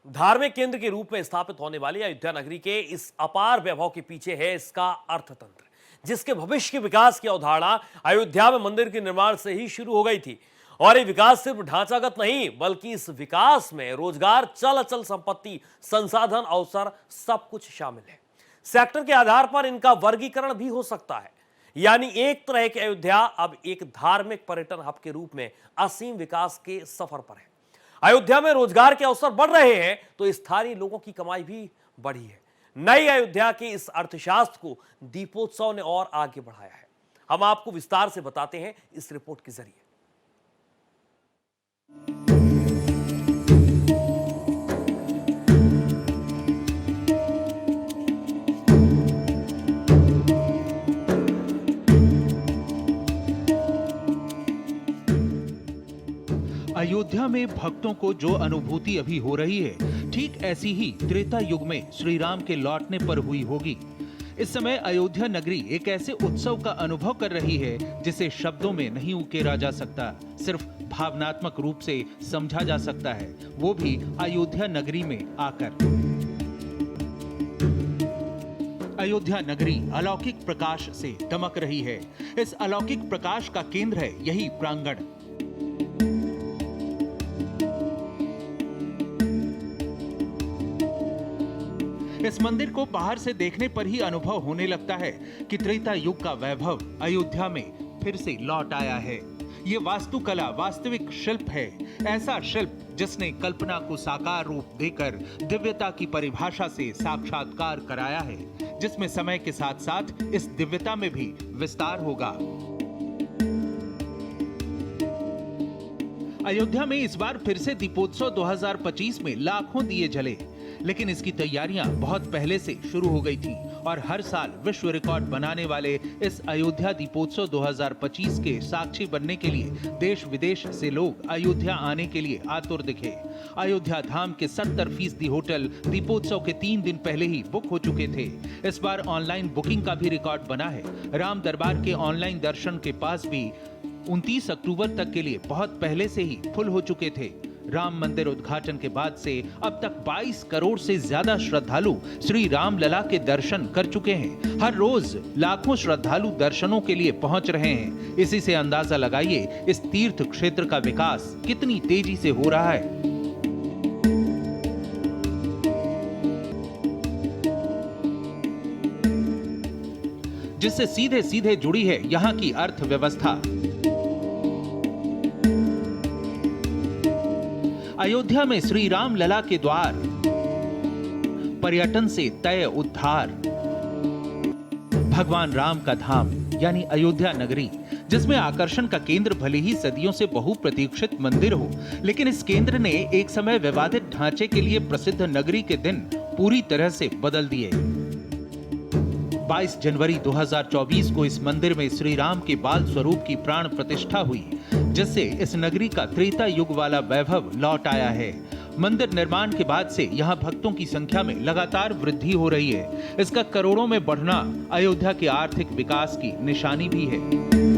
धार्मिक केंद्र के रूप में स्थापित होने वाली अयोध्या नगरी के इस अपार वैभव के पीछे है इसका अर्थतंत्र, जिसके भविष्य के विकास की अवधारणा अयोध्या में मंदिर के निर्माण से ही शुरू हो गई थी। और ये विकास सिर्फ ढांचागत नहीं, बल्कि इस विकास में रोजगार, चल अचल संपत्ति, संसाधन, अवसर सब कुछ शामिल है। सेक्टर के आधार पर इनका वर्गीकरण भी हो सकता है, यानी एक तरह की अयोध्या अब एक धार्मिक पर्यटन हब के रूप में असीम विकास के सफर पर है। अयोध्या में रोजगार के अवसर बढ़ रहे हैं तो स्थानीय लोगों की कमाई भी बढ़ी है। नई अयोध्या के इस अर्थशास्त्र को दीपोत्सव ने और आगे बढ़ाया है। हम आपको विस्तार से बताते हैं इस रिपोर्ट के जरिए। अयोध्या में भक्तों को जो अनुभूति अभी हो रही है, ठीक ऐसी ही त्रेता युग में श्री राम के लौटने पर हुई होगी। इस समय अयोध्या नगरी एक ऐसे उत्सव का अनुभव कर रही है जिसे शब्दों में नहीं उकेरा जा सकता, सिर्फ भावनात्मक रूप से समझा जा सकता है, वो भी अयोध्या नगरी में आकर। अयोध्या नगरी अलौकिक प्रकाश से दमक रही है। इस अलौकिक प्रकाश का केंद्र है यही प्रांगण। इस मंदिर को बाहर से देखने पर ही अनुभव होने लगता है कि त्रेता युग का वैभव अयोध्या में फिर से लौट आया है। ये वास्तुकला वास्तविक शिल्प है, ऐसा शिल्प जिसने कल्पना को साकार रूप देकर दिव्यता की परिभाषा से साक्षात्कार कराया है, जिसमें समय के साथ साथ इस दिव्यता में भी विस्तार होगा। अयोध्या में इस बार फिर से दीपोत्सव 2025 में लाखों दिए जले, लेकिन इसकी तैयारियां बहुत पहले से शुरू हो गई थी और हर साल विश्व रिकॉर्ड बनाने वाले इस अयोध्या दीपोत्सव 2025 के साक्षी बनने के लिए देश विदेश से लोग अयोध्या आने के लिए आतुर दिखे। अयोध्या धाम के 70% होटल दीपोत्सव के 3 दिन पहले ही बुक हो चुके थे। इस बार ऑनलाइन बुकिंग का भी रिकॉर्ड बना है। राम दरबार के ऑनलाइन दर्शन के पास भी 29 अक्टूबर तक के लिए बहुत पहले से ही फुल हो चुके थे। राम मंदिर उद्घाटन के बाद से अब तक 22 करोड़ से ज्यादा श्रद्धालु श्री राम लला के दर्शन कर चुके हैं। हर रोज लाखों श्रद्धालु दर्शनों के लिए पहुंच रहे हैं। इसी से अंदाजा लगाइए इस तीर्थ क्षेत्र का विकास कितनी तेजी से हो रहा है। जिससे सीधे सीधे जुड़ी है यहाँ की अर्थव्यवस्था। अयोध्या में श्री राम लला के द्वार, पर्यटन से तय उद्धार, भगवान राम का धाम यानी अयोध्या नगरी, जिसमें आकर्षण का केंद्र भले ही सदियों से बहुप्रतीक्षित मंदिर हो, लेकिन इस केंद्र ने एक समय विवादित ढांचे के लिए प्रसिद्ध नगरी के दिन पूरी तरह से बदल दिए। 22 जनवरी 2024 को इस मंदिर में श्री राम के बाल स्वरूप की प्राण प्रतिष्ठा हुई, जिससे इस नगरी का त्रेता युग वाला वैभव लौट आया है। मंदिर निर्माण के बाद से यहाँ भक्तों की संख्या में लगातार वृद्धि हो रही है। इसका करोड़ों में बढ़ना अयोध्या के आर्थिक विकास की निशानी भी है।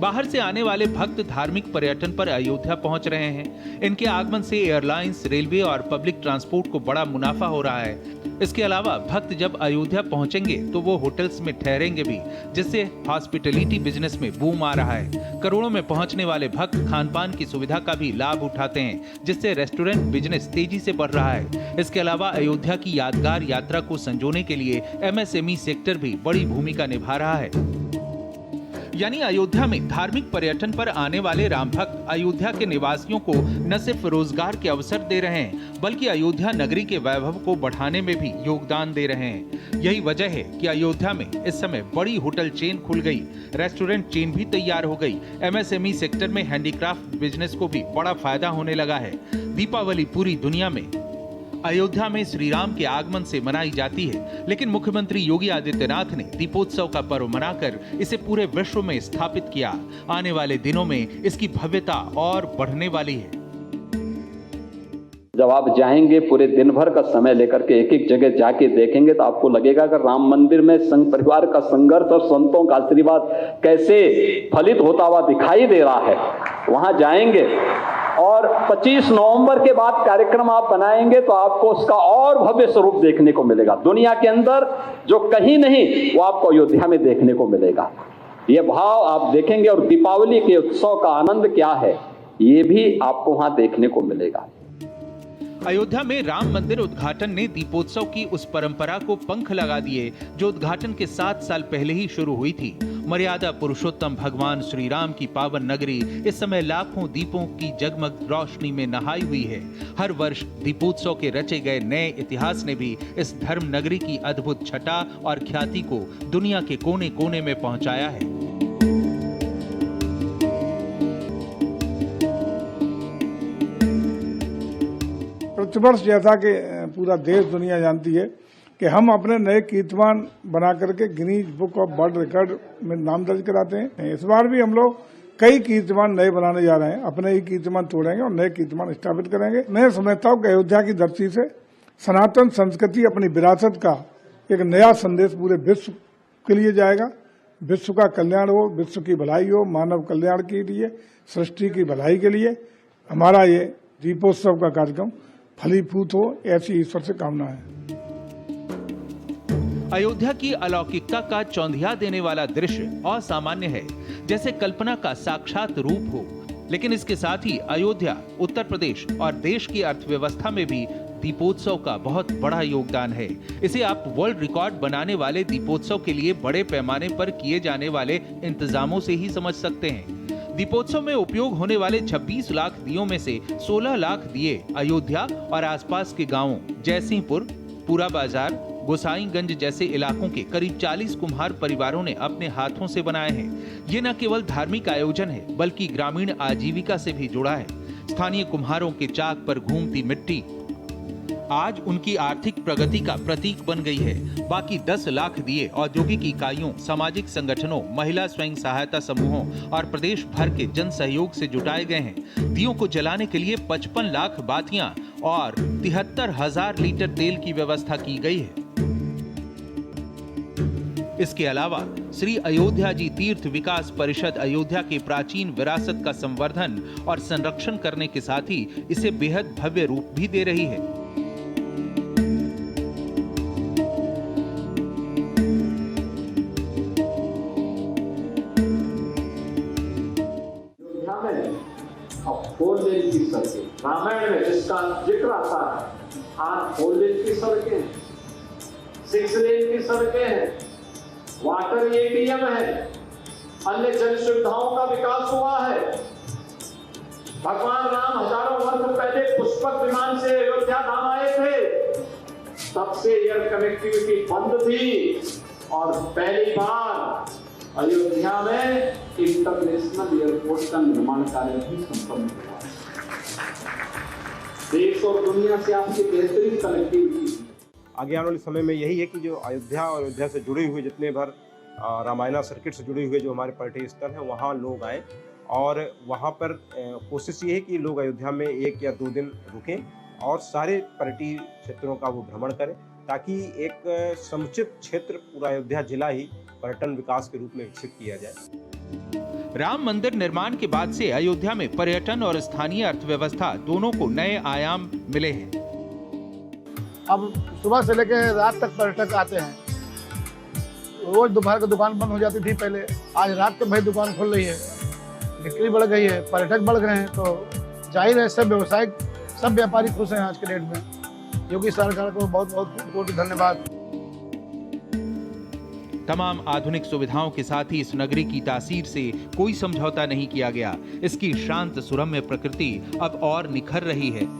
बाहर से आने वाले भक्त धार्मिक पर्यटन पर अयोध्या पहुंच रहे हैं। इनके आगमन से एयरलाइंस, रेलवे और पब्लिक ट्रांसपोर्ट को बड़ा मुनाफा हो रहा है। इसके अलावा भक्त जब अयोध्या पहुंचेंगे तो वो होटल्स में ठहरेंगे भी, जिससे हॉस्पिटैलिटी बिजनेस में बूम आ रहा है। करोड़ों में पहुंचने वाले भक्त खान-पान की सुविधा का भी लाभ उठाते हैं, जिससे रेस्टोरेंट बिजनेस तेजी से बढ़ रहा है। इसके अलावा अयोध्या की यादगार यात्रा को संजोने के लिए MSME सेक्टर भी बड़ी भूमिका निभा रहा है। यानी अयोध्या में धार्मिक पर्यटन पर आने वाले राम भक्त अयोध्या के निवासियों को न सिर्फ रोजगार के अवसर दे रहे हैं, बल्कि अयोध्या नगरी के वैभव को बढ़ाने में भी योगदान दे रहे हैं। यही वजह है कि अयोध्या में इस समय बड़ी होटल चेन खुल गई, रेस्टोरेंट चेन भी तैयार हो गई। MSME सेक्टर में हैंडीक्राफ्ट बिजनेस को भी बड़ा फायदा होने लगा है। दीपावली पूरी दुनिया में अयोध्या में श्री राम के आगमन से मनाई जाती है, लेकिन मुख्यमंत्री योगी आदित्यनाथ ने दीपोत्सव का पर्व मनाकर इसे पूरे विश्व में स्थापित किया। आने वाले दिनों में इसकी भव्यता और बढ़ने वाली है। जब आप जाएंगे, पूरे दिन भर का समय लेकर के एक एक जगह जाके देखेंगे तो आपको लगेगा कि राम मंदिर में संघ परिवार का संघर्ष और संतों का आशीर्वाद कैसे फलित होता हुआ दिखाई दे रहा है। वहां जाएंगे और 25 नवंबर के बाद कार्यक्रम आप बनाएंगे तो आपको उसका और भव्य स्वरूप देखने को मिलेगा। दुनिया के अंदर जो कहीं नहीं, वो आपको अयोध्या में देखने को मिलेगा। ये भाव आप देखेंगे और दीपावली के उत्सव का आनंद क्या है, ये भी आपको वहां देखने को मिलेगा। अयोध्या में राम मंदिर उद्घाटन ने दीपोत्सव की उस परंपरा को पंख लगा दिए जो उद्घाटन के 7 साल पहले ही शुरू हुई थी। मर्यादा पुरुषोत्तम भगवान श्री राम की पावन नगरी इस समय लाखों दीपों की जगमग रोशनी में नहाई हुई है। हर वर्ष दीपोत्सव के रचे गए नए इतिहास ने भी इस धर्म नगरी की अद्भुत छटा और ख्याति को दुनिया के कोने कोने में पहुंचाया है। प्रतिवर्ष जैसा कि पूरा देश दुनिया जानती है कि हम अपने नए कीर्तिमान बना करके Guinness book of world record में नाम दर्ज कराते हैं। इस बार भी हम लोग कई कीर्तिमान नए बनाने जा रहे हैं। अपने ही कीर्तिमान तोड़ेंगे और नए कीर्तिमान स्थापित करेंगे। मैं समझता हूँ कि अयोध्या की धरती से सनातन संस्कृति, अपनी विरासत का एक नया संदेश पूरे विश्व के लिए जाएगा। विश्व का कल्याण हो, विश्व की भलाई हो, मानव कल्याण के लिए, सृष्टि की भलाई के लिए हमारा ये दीपोत्सव का कार्यक्रम फलीभूत हो, ऐसी ईश्वर से कामना है। अयोध्या की अलौकिकता का चौंधिया देने वाला दृश्य असामान्य है, जैसे कल्पना का साक्षात रूप हो। लेकिन इसके साथ ही अयोध्या, उत्तर प्रदेश और देश की अर्थव्यवस्था में भी दीपोत्सव का बहुत बड़ा योगदान है। इसे आप वर्ल्ड रिकॉर्ड बनाने वाले दीपोत्सव के लिए बड़े पैमाने पर किए जाने वाले इंतजामों से ही समझ सकते हैं। दीपोत्सव में उपयोग होने वाले 26 लाख दियों में से 16 लाख दिए अयोध्या और आसपास के गांवों जयसिंहपुर, पूरा बाजार, गोसाईगंज जैसे इलाकों के करीब 40 कुम्हार परिवारों ने अपने हाथों से बनाए हैं। ये न केवल धार्मिक आयोजन है, बल्कि ग्रामीण आजीविका से भी जुड़ा है। स्थानीय कुम्हारों के चाक पर घूमती मिट्टी आज उनकी आर्थिक प्रगति का प्रतीक बन गई है। बाकी 10 लाख दिए औद्योगिक इकाइयों, सामाजिक संगठनों, महिला स्वयं सहायता समूहों और प्रदेश भर के जन सहयोग से जुटाए गए हैं। दियों को जलाने के लिए 55 लाख बातियां और 73,000 लीटर तेल की व्यवस्था की गई है। इसके अलावा श्री अयोध्या जी तीर्थ विकास परिषद अयोध्या के प्राचीन विरासत का संवर्धन और संरक्षण करने के साथ ही इसे बेहद भव्य रूप भी दे रही है। रामायण में जिसका जिक्र आता है, आज 4 लेन की सड़कें, 6 लेन की सड़कें हैं, वाटर ATM है, अन्य जन सुविधाओं का विकास हुआ है। भगवान राम हजारों वर्ष पहले पुष्पक विमान से अयोध्या धाम आए थे, तब से एयर कनेक्टिविटी बंद थी और पहली बार अयोध्या में इंटरनेशनल एयरपोर्ट का निर्माण कार्य भी संपन्न हुआ। देश और दुनिया से आपकी बेहतरीन कनेक्टिविटी। आगे आने वाले समय में यही है कि जो अयोध्या और अयोध्या से जुड़े हुए जितने भर रामायण सर्किट से जुड़े हुए जो हमारे पर्यटन स्थल हैं, वहाँ लोग आए और वहाँ पर कोशिश ये है कि लोग अयोध्या में 1 या 2 दिन रुकें और सारे पर्यटन क्षेत्रों का वो भ्रमण करें, ताकि एक समुचित क्षेत्र पूरा अयोध्या जिला ही पर्यटन विकास के रूप में विकसित किया जाए। राम मंदिर निर्माण के बाद से अयोध्या में पर्यटन और स्थानीय अर्थव्यवस्था दोनों को नए आयाम मिले हैं। अब सुबह से लेकर रात तक पर्यटक आते हैं। रोज दोपहर को दुकान बंद हो जाती थी पहले, आज रात को भाई दुकान खुल रही है, बिक्री बढ़ गई है, पर्यटक बढ़ गए हैं, तो जाहिर है सब व्यवसायिक सब व्यापारी खुश हैं आज के डेट में। योगी सरकार को बहुत बहुत कोटि धन्यवाद। तमाम आधुनिक सुविधाओं के साथ ही इस नगरी की तासीर से कोई समझौता नहीं किया गया। इसकी शांत सुरम्य प्रकृति अब और निखर रही है।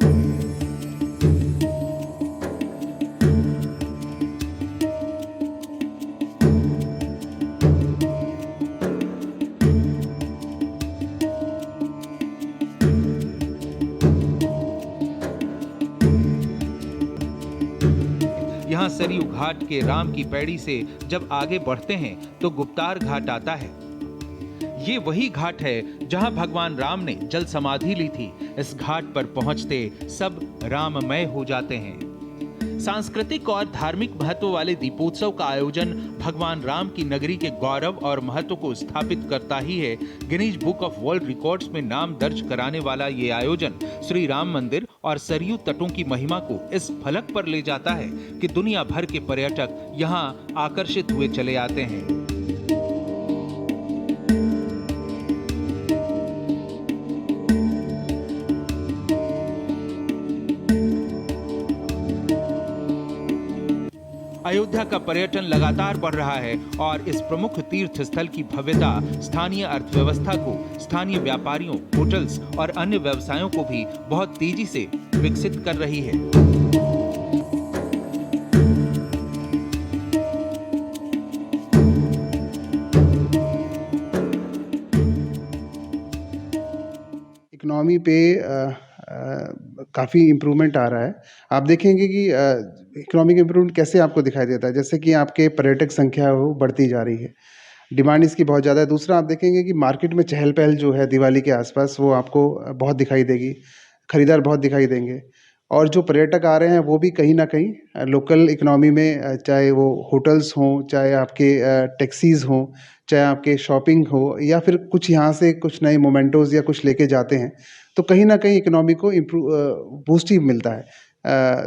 यहाँ सरयू घाट के राम की पैड़ी से जब आगे बढ़ते हैं तो गुप्तार घाट आता है। ये वही घाट है जहाँ भगवान राम ने जल समाधि ली थी। इस घाट पर पहुंचते सब राममय हो जाते हैं। सांस्कृतिक और धार्मिक महत्व वाले दीपोत्सव का आयोजन भगवान राम की नगरी के गौरव और महत्व को स्थापित करता ही है। Guinness book of world records में नाम दर्ज कराने वाला ये आयोजन श्री राम मंदिर और सरयू तटों की महिमा को इस फलक पर ले जाता है कि दुनिया भर के पर्यटक यहाँ आकर्षित हुए चले आते हैं। अयोध्या का पर्यटन लगातार बढ़ रहा है और इस प्रमुख तीर्थ स्थल की भव्यता स्थानीय अर्थव्यवस्था को, स्थानीय व्यापारियों, होटल्स और अन्य व्यवसायों को भी बहुत तेजी से विकसित कर रही है। इकोनॉमी पे काफ़ी इम्प्रूवमेंट आ रहा है। आप देखेंगे कि इकोनॉमिक इम्प्रूवमेंट कैसे आपको दिखाई देता है, जैसे कि आपके पर्यटक संख्या है वो बढ़ती जा रही है, डिमांड इसकी बहुत ज़्यादा है। दूसरा आप देखेंगे कि मार्केट में चहल पहल जो है दिवाली के आसपास वो आपको बहुत दिखाई देगी, खरीदार बहुत दिखाई देंगे। और जो पर्यटक आ रहे हैं वो भी कहीं ना कहीं लोकल इकोनॉमी में, चाहे वो होटल्स हों, चाहे आपके टैक्सीज़ हों, चाहे आपके शॉपिंग हो, या फिर कुछ यहाँ से कुछ नए मोमेंटोज़ या कुछ लेके जाते हैं, तो कहीं ना कहीं इकोनॉमी को बूस्ट ही मिलता है।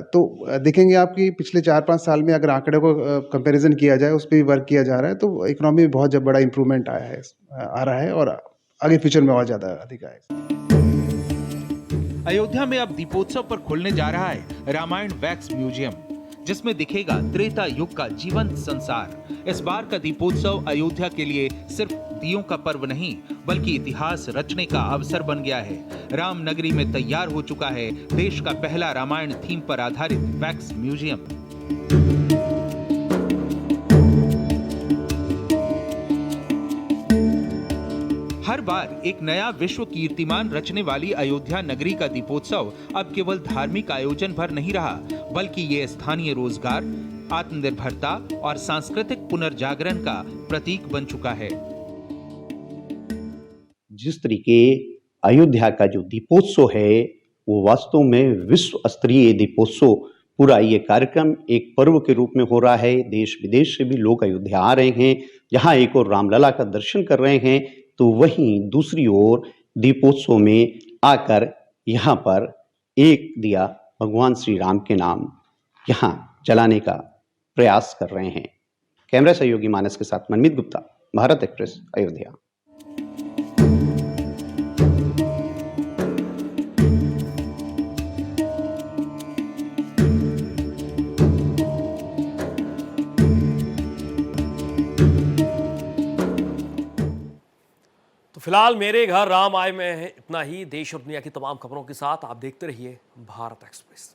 तो देखेंगे आप कि पिछले 4-5 साल में अगर आंकड़े को कंपैरिजन किया जाए, उस पर भी वर्क किया जा रहा है, तो इकोनॉमी में बहुत बड़ा इम्प्रूवमेंट आ रहा है और आगे फ्यूचर में और ज़्यादा अधिक आएगा। अयोध्या में अब दीपोत्सव पर खुलने जा रहा है रामायण वैक्स म्यूजियम, जिसमें दिखेगा त्रेता युग का जीवंत संसार। इस बार का दीपोत्सव अयोध्या के लिए सिर्फ दियों का पर्व नहीं, बल्कि इतिहास रचने का अवसर बन गया है। राम नगरी में तैयार हो चुका है देश का पहला रामायण थीम पर आधारित वैक्स म्यूजियम। हर बार एक नया विश्व कीर्तिमान रचने वाली अयोध्या नगरी का दीपोत्सव अब केवल धार्मिक आयोजन भर नहीं रहा, बल्कि ये स्थानीय रोजगार, आत्मनिर्भरता और सांस्कृतिक पुनर्जागरण का प्रतीक बन चुका है। जिस तरीके अयोध्या का जो दीपोत्सव है वो वास्तव में विश्व स्तरीय दीपोत्सव, पूरा ये कार्यक्रम एक पर्व के रूप में हो रहा है। देश विदेश से भी लोग अयोध्या आ रहे हैं, यहाँ एक और रामलला का दर्शन कर रहे हैं, तो वहीं दूसरी ओर दीपोत्सव में आकर यहाँ पर एक दिया भगवान श्री राम के नाम यहाँ जलाने का प्रयास कर रहे हैं। कैमरा सहयोगी मानस के साथ मनमीत गुप्ता, भारत एक्सप्रेस, अयोध्या। तो फिलहाल मेरे घर राम आए में इतना ही। देश और दुनिया की तमाम खबरों के साथ आप देखते रहिए भारत एक्सप्रेस।